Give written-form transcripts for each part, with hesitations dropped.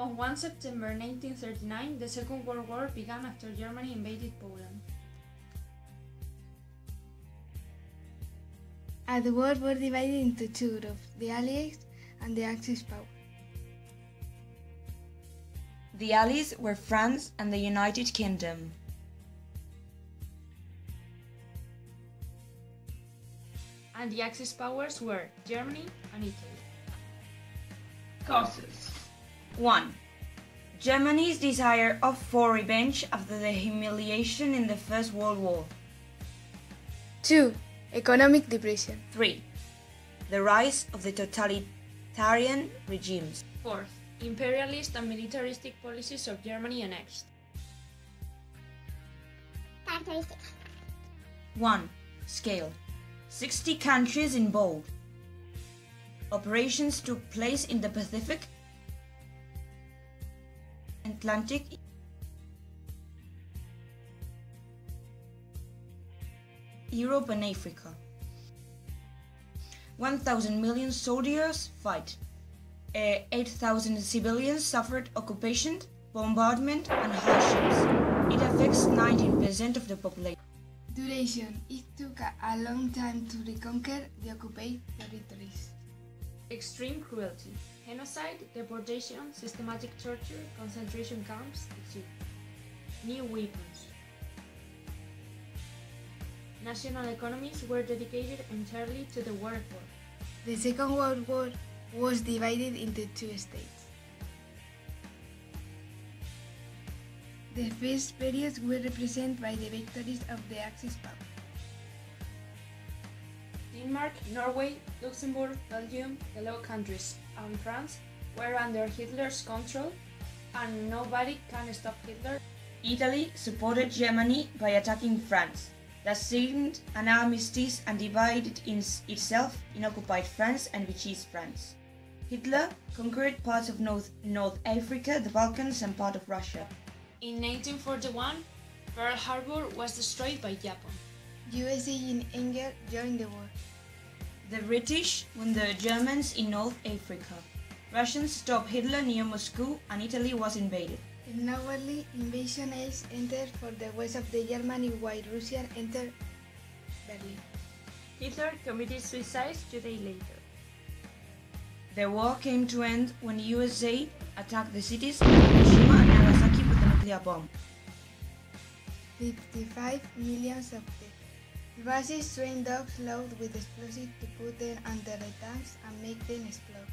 On 1 September 1939, the Second World War began after Germany invaded Poland. The war was divided into two groups, the Allies and the Axis powers. The Allies were France and the United Kingdom. And the Axis powers were Germany and Italy. Causes. 1. Germany's desire for revenge after the humiliation in the First World War. 2. Economic depression. 3. The rise of the totalitarian regimes. 4th. Imperialist and militaristic policies of Germany annexed. Characteristics. 1. Scale. 60 countries involved. Operations took place in the Pacific, Atlantic, Europe and Africa. 1,000 million soldiers fight. 8,000 civilians suffered occupation, bombardment and hardships. It affects 19% of the population. Duration. It took a long time to reconquer the occupied territories. Extreme cruelty. Genocide, deportation, systematic torture, concentration camps, etc. New weapons. National economies were dedicated entirely to the war effort. The Second World War was divided into two states. The first periods were represented by the victories of the Axis powers. Denmark, Norway, Luxembourg, Belgium, the Low Countries, and France were under Hitler's control, and nobody can stop Hitler. Italy supported Germany by attacking France, that signed an armistice and divided itself in occupied France and Vichy France. Hitler conquered parts of North Africa, the Balkans and part of Russia. In 1941, Pearl Harbor was destroyed by Japan. USA in anger joined the war. The British won the Germans in North Africa. Russians stopped Hitler near Moscow and Italy was invaded. In Norway, invasion aids entered for the west of the Germany while Russia entered Berlin. Hitler committed suicide 2 days later. The war came to end when the USA attacked the cities of Hiroshima and Nagasaki with a nuclear bomb. 55 million of deaths. The Russians trained dogs loaded with explosives to put them under the tanks and make them explode.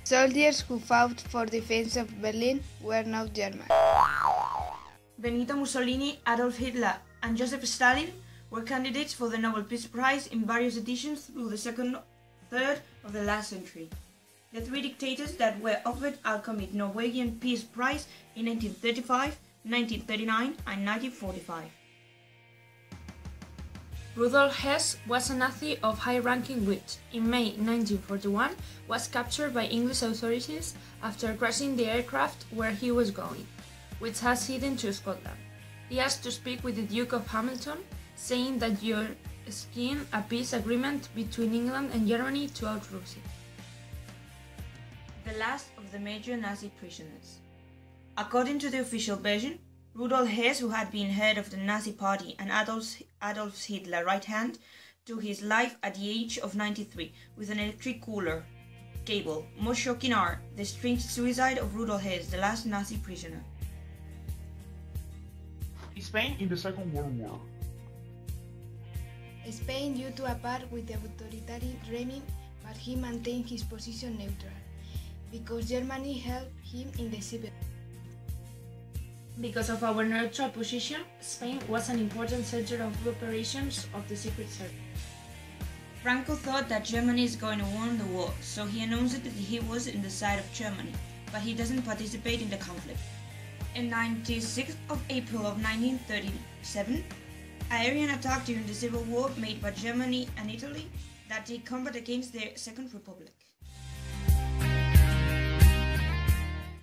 Soldiers who fought for defense of Berlin were not German. Benito Mussolini, Adolf Hitler, and Joseph Stalin were candidates for the Nobel Peace Prize in various editions through the second third of the last century. The three dictators that were offered Alchemy Norwegian Peace Prize in 1935, 1939 and 1945. Rudolf Hess was a Nazi of high ranking which, in May 1941, was captured by English authorities after crashing the aircraft where he was going, which has hidden to Scotland. He asked to speak with the Duke of Hamilton, saying that you're skiing a peace agreement between England and Germany to out Russia. The last of the major Nazi prisoners. According to the official version, Rudolf Hess, who had been head of the Nazi Party and Adolf Hitler's right hand, took his life at the age of 93 with an electric cooler cable. Most shocking are the strange suicide of Rudolf Hess, the last Nazi prisoner. Spain in the Second World War. Spain due to a part with the authoritarian regime, but he maintained his position neutral, because Germany helped him in the Civil War. Because of our neutral position, Spain was an important center of operations of the Secret Service. Franco thought that Germany is going to win the war, so he announced that he was in the side of Germany, but he doesn't participate in the conflict. On 26th of April of 1937, aerial attack during the Civil War made by Germany and Italy that take combat against the Second Republic.